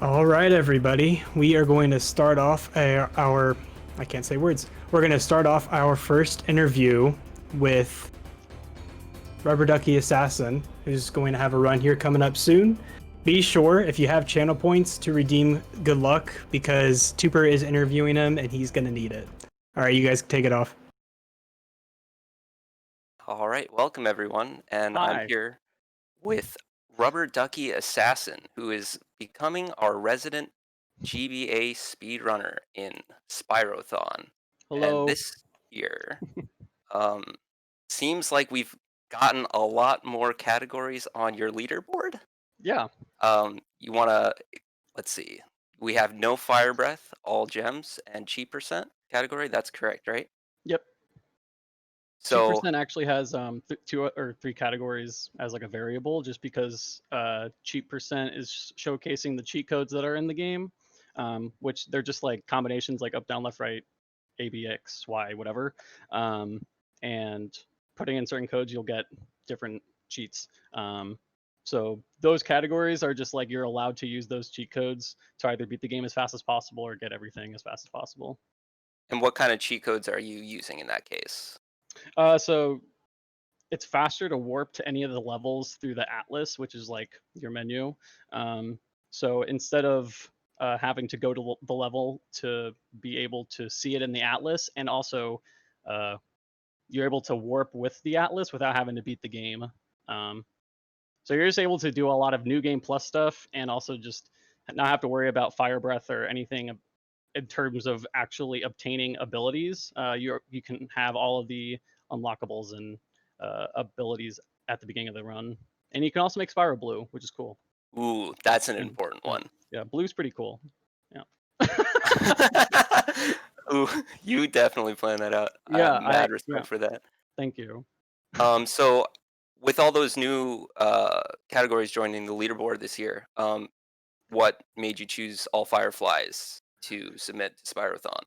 All right, everybody. We are going to start off our I can't say words. We're going to start off our first interview with RubberDuckyAssassin, who's going to have a run here coming up soon. Be sure, if you have channel points, to redeem good luck because Tooper is interviewing him and he's going to need it. All right, you guys take it off. All right, welcome everyone, and I'm Hi. here with Rubber Ducky Assassin, who is becoming our resident GBA speedrunner in Spyrothon. And Hello. this year, um, seems like we've gotten a lot more categories on your leaderboard. Yeah. You wanna, let's see, we have no fire breath, all gems, and cheap percent category. That's correct, right? Yep. Cheap So, percent actually has two or three categories as like a variable, just because cheap percent is showcasing the cheat codes that are in the game, which they're just like combinations like up, down, left, right, A, B, X, Y, whatever. Um, and putting in certain codes, you'll get different cheats. So those categories are just like you're allowed to use those cheat codes to either beat the game as fast as possible or get everything as fast as possible. and what kind of cheat codes are you using in that case? So it's faster to warp to any of the levels through the atlas, which is like your menu. So instead of having to go to the level to be able to see it in the atlas, and also uh, you're able to warp with the atlas without having to beat the game. Um, so you're just able to do a lot of new game plus stuff, and also just not have to worry about fire breath or anything in terms of actually obtaining abilities. You can have all of the unlockables and abilities at the beginning of the run, and you can also make Spyro blue, which is cool. Ooh, that's an And important yeah, one. yeah, blue's pretty cool. Yeah. Ooh, you definitely planned that out. I have mad Yeah. respect for that. Thank you. So with all those new categories joining the leaderboard this year, what made you choose all fireflies to submit to Spyrothon?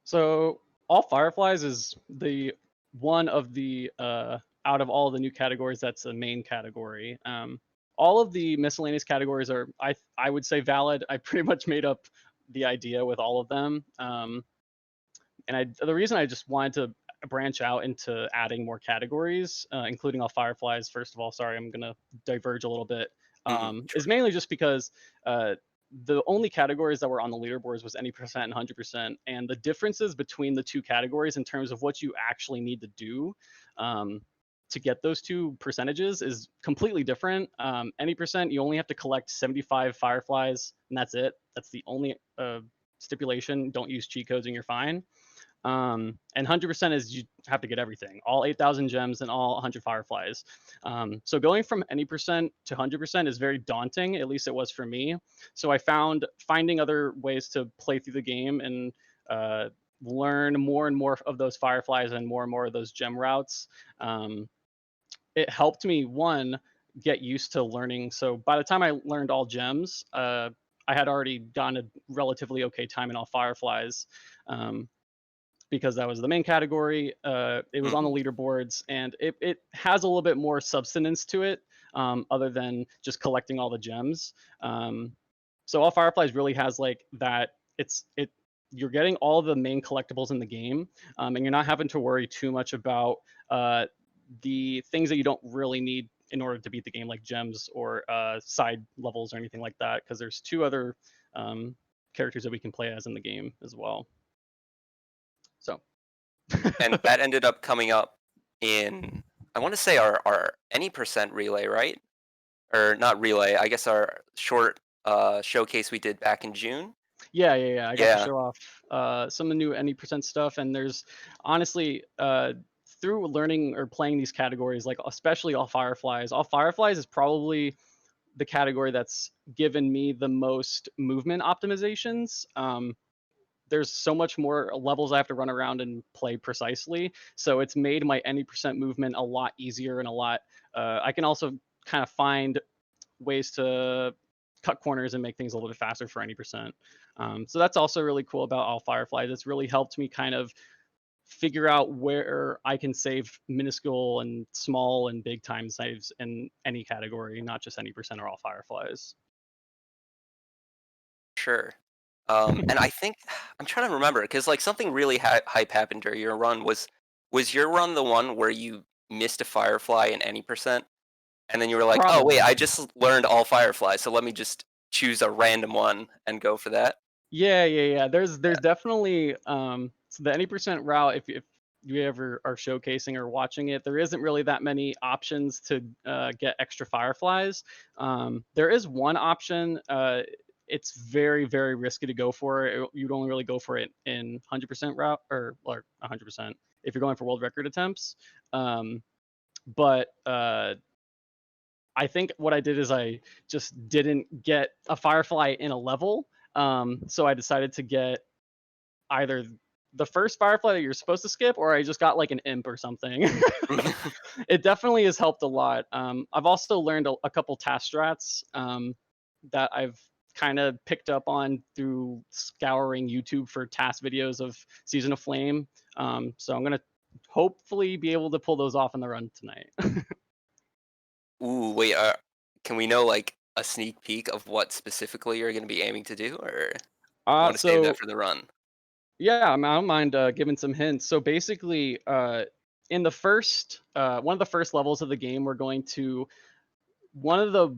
So all fireflies is the one of the out of all the new categories that's a main category. All of the miscellaneous categories are I would say valid. I pretty much made up the idea with all of them. And the reason I just wanted to branch out into adding more categories, including all fireflies. First of all, sorry, I'm gonna diverge a little bit. Is Sure. mainly just because the only categories that were on the leaderboards was any percent and 100%, and the differences between the two categories in terms of what you actually need to do. To get those two percentages is completely different. Any percent, you only have to collect 75 fireflies, and that's it. That's the only stipulation. Don't use cheat codes, and you're fine. And 100% is you have to get everything, all 8,000 gems and all 100 fireflies. So going from any percent to 100% is very daunting. At least it was for me. So I found finding other ways to play through the game and uh, learn more and more of those fireflies and more of those gem routes. Um, it helped me, one, get used to learning. So by the time I learned all gems, I had already gotten a relatively okay time in all fireflies. Um, because that was the main category. It was on the Mhm. leaderboards, and it has a little bit more substance to it, other than just collecting all the gems. So all Fireflies really has like that. It you're getting all the main collectibles in the game, and you're not having to worry too much about uh, the things that you don't really need in order to beat the game, like gems or side levels or anything like that. Because there's two other um, characters that we can play as in the game as well. So And that ended up coming up in, I want to say, our any percent relay, right? Or not relay, I guess our short showcase we did back in June. yeah. I got to Yeah. show off some of the new any percent stuff, and there's honestly through learning or playing these categories, like especially all fireflies. All fireflies is probably the category that's given me the most movement optimizations. There's so much more levels I have to run around and play precisely, so it's made my any percent movement a lot easier and a lot. I can also kind of find ways to cut corners and make things a little bit faster for any percent. So that's also really cool about all fireflies. It's really helped me kind of figure out where I can save minuscule and small and big time saves in any category, not just any percent or all fireflies. Sure. And I think I'm trying to remember because like something really hype happened during your run. Was your run the one where you missed a firefly in any percent, and then you were like, oh wait, Probably. I just learned all fireflies, so let me just choose a random one and go for that. Yeah. There's Yeah. definitely so the any percent route. If you ever are showcasing or watching it, there isn't really that many options to get extra fireflies. There is one option. It's very risky to go for it. You'd only really go for it in 100% route or 100% if you're going for world record attempts. But I think what I did is I just didn't get a firefly in a level. So I decided to get either the first firefly that you're supposed to skip, or I just got like an imp or something. It definitely has helped a lot. I've also learned a couple task strats that I've kind of picked up on through scouring YouTube for task videos of Season of Flame. So I'm gonna hopefully be able to pull those off in the run tonight. Ooh, wait. Can we know like a sneak peek of what specifically you're going to be aiming to do, or you want to save that So for the run? yeah, I don't mind giving some hints. So basically, in the first one of the first levels of the game, we're going to one of the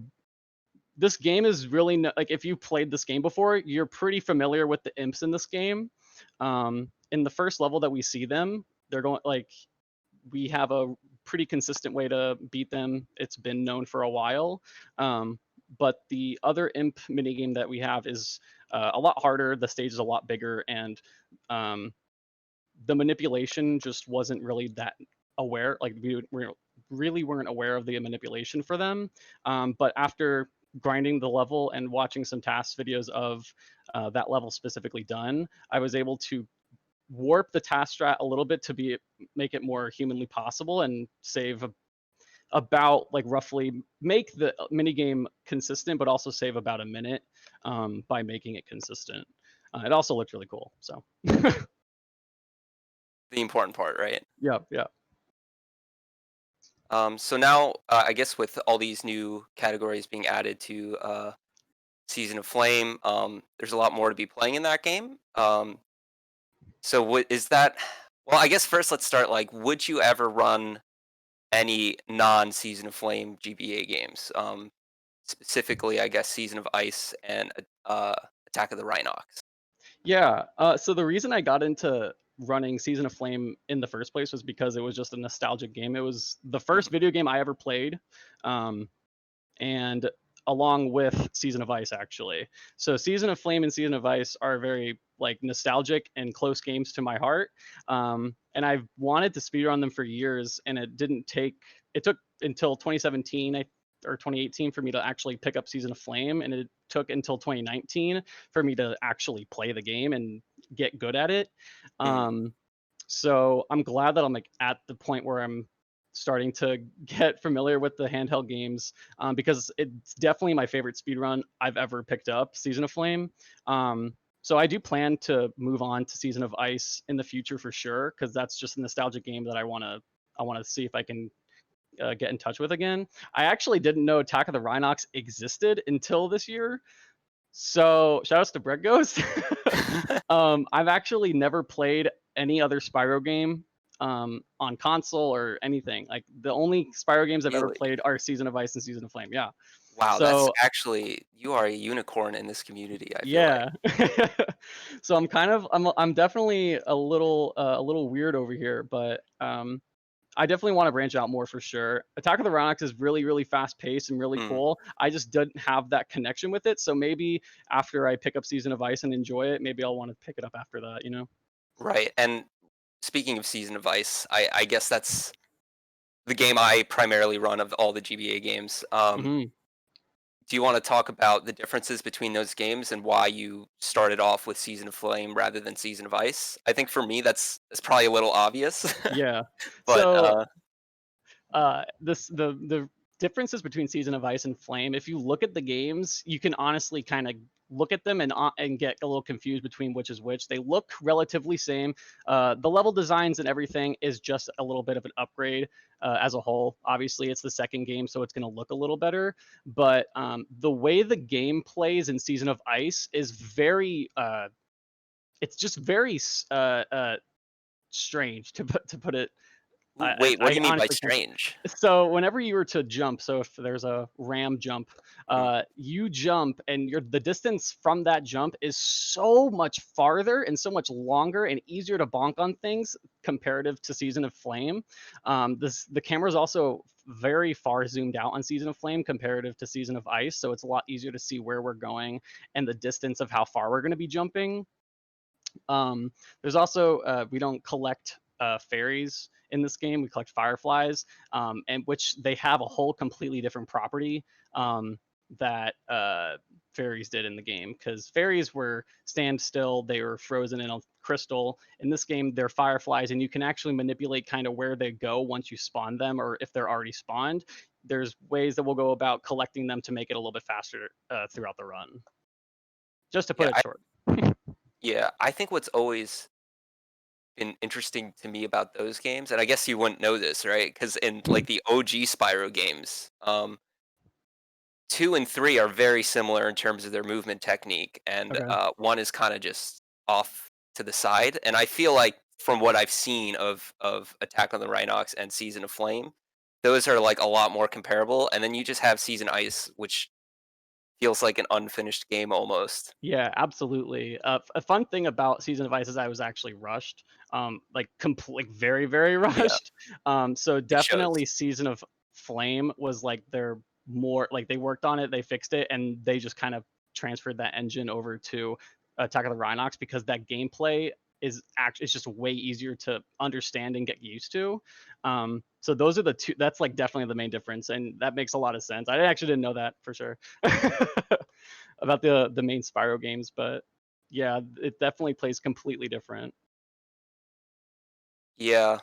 this game is really like if you played this game before, you're pretty familiar with the imps in this game. In the first level that we see them, they're going like we have a pretty consistent way to beat them. It's been known for a while. But the other imp minigame that we have is a lot harder. The stage is a lot bigger, and um, the manipulation just wasn't really that aware. Like we really weren't aware of the manipulation for them. But after grinding the level and watching some task videos of that level specifically done, I was able to warp the task strat a little bit to make it more humanly possible and save about like roughly make the minigame consistent, but also save about a minute by making it consistent. It also looked really cool. So The important part, right? yeah. So now, I guess with all these new categories being added to Season of Flame, there's a lot more to be playing in that game. So what is that? Well, I guess first let's start. Like, would you ever run any non-Season of Flame GBA games? Specifically, I guess Season of Ice and Attack of the Rhinox. Yeah. So the reason I got into running Season of Flame in the first place was because it was just a nostalgic game. It was the first Mhm. video game I ever played, and along with Season of Ice, actually. So Season of Flame and Season of Ice are very like nostalgic and close games to my heart. And I've wanted to speedrun them for years, and it didn't take. It took until 2017, or 2018 for me to actually pick up Season of Flame, and it took until 2019 for me to actually play the game and get good at it. Mhm. So I'm glad that I'm like at the point where I'm starting to get familiar with the handheld games, because it's definitely my favorite speedrun I've ever picked up, Season of Flame. So I do plan to move on to Season of Ice in the future for sure, because that's just a nostalgic game that I want to see if I can get in touch with again. I actually didn't know Attack of the Rhinox existed until this year. So shout outs to Bread Ghost. I've actually never played any other Spyro game on console or anything. Like the only Spyro games I've ever Really? played are Season of Ice and Season of Flame. Yeah. Wow, that's So actually you are a unicorn in this community, I feel like. yeah. So I'm definitely a little weird over here, but I definitely want to branch out more for sure. Attack of the Rhinox is really fast paced and really Mm, cool. I just didn't have that connection with it. So maybe after I pick up Season of Ice and enjoy it, maybe I'll want to pick it up after that, you know? right, and speaking of Season of Ice, I guess that's the game I primarily run of all the GBA games. Hmm. Do you wanna talk about the differences between those games and why you started off with Season of Flame rather than Season of Ice? I think for me, that's probably a little obvious, Yeah. but, So the differences between Season of Ice and Flame, if you look at the games, you can honestly kind of look at them and get a little confused between which is which. They look relatively same. The level designs and everything is just a little bit of an upgrade as a whole. Obviously, it's the second game, so it's going to look a little better. But the way the game plays in Season of Ice is very, it's just very strange to put it. Wait, what do you mean by honestly can't. strange? So whenever you were to jump, so if there's a ram jump, you jump and the distance from that jump is so much farther and so much longer and easier to bonk on things comparative to Season of Flame. The camera is also very far zoomed out on Season of Flame comparative to Season of Ice, so it's a lot easier to see where we're going and the distance of how far we're going to be jumping. There's also we don't collect fairies in this game. We collect fireflies, and which they have a whole completely different property that fairies did in the game, because fairies were stand still, they were frozen in a crystal. In this game, they're fireflies, and you can actually manipulate kind of where they go once you spawn them, or if they're already spawned. There's ways that we'll go about collecting them to make it a little bit faster throughout the run. Just to put it short. Yeah, I think what's always been interesting to me about those games, and I guess you wouldn't know this, right? Because in like the OG Spyro games, 2 and 3 are very similar in terms of their movement technique, and Okay. 1 is kind of just off to the side. And I feel like from what I've seen of Attack on the Rhinox and Season of Flame, those are like a lot more comparable. And then you just have Season Ice, which feels like an unfinished game almost. Yeah, absolutely. A fun thing about Season of Ice is I was actually rushed, like very, very Yeah, rushed. So it shows. definitely Season of Flame was like their more like they worked on it, they fixed it, and they just kind of transferred that engine over to Attack of the Rhinox, because that gameplay is it's just way easier to understand and get used to. So those are the two. That's like definitely the main difference, and that makes a lot of sense. I actually didn't know that for sure about the main Spyro games, but yeah, it definitely plays completely different. Yeah.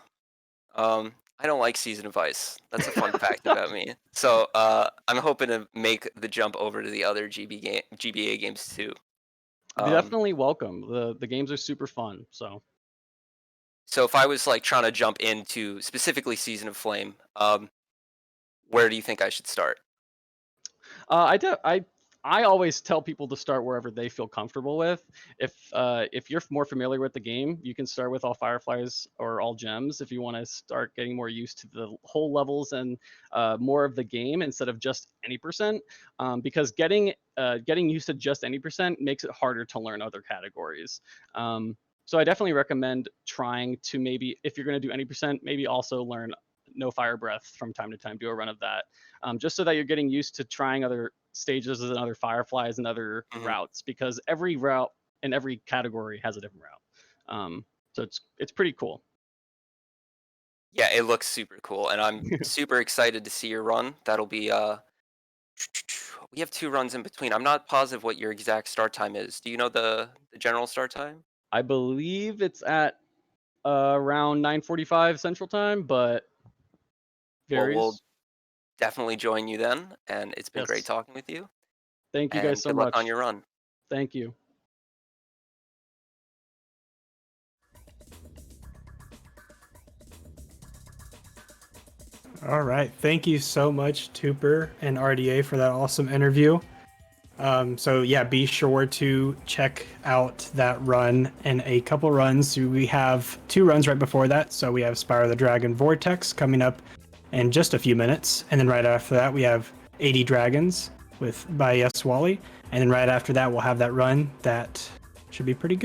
I don't like Season of Ice. That's a fun fact about me. So I'm hoping to make the jump over to the other GBA games too. Definitely welcome. The games are super fun. So So if I was like trying to jump into specifically Season of Flame, where do you think I should start? I always tell people to start wherever they feel comfortable with. If you're more familiar with the game, you can start with all fireflies or all gems. If you want to start getting more used to the whole levels and more of the game instead of just any percent, because getting used to just any percent makes it harder to learn other categories. So I definitely recommend trying to, maybe if you're going to do any percent, maybe also learn No Fire Breath from time to time. Do a run of that, just so that you're getting used to trying other stages and other fireflies and other routes, because every route in every category has a different route. So it's pretty cool. Yeah, it looks super cool, and I'm super excited to see your run. That'll be we have 2 runs in between. I'm not positive what your exact start time is. Do you know the general start time? I believe it's at around 9:45 Central Time, but Well, we'll varies. definitely join you then, and it's been great Yes. talking with you. Thank you guys And so good luck on much. your run. Thank you. All right. Thank you so much, Tooper and RDA, for that awesome interview. So yeah, be sure to check out that run and a couple runs. We have 2 runs right before that. So we have Spyro the Dragon Vortex coming up in just a few minutes. And then right after that, we have 80 Dragons by Yes Wally. And then right after that, we'll have that run that should be pretty good.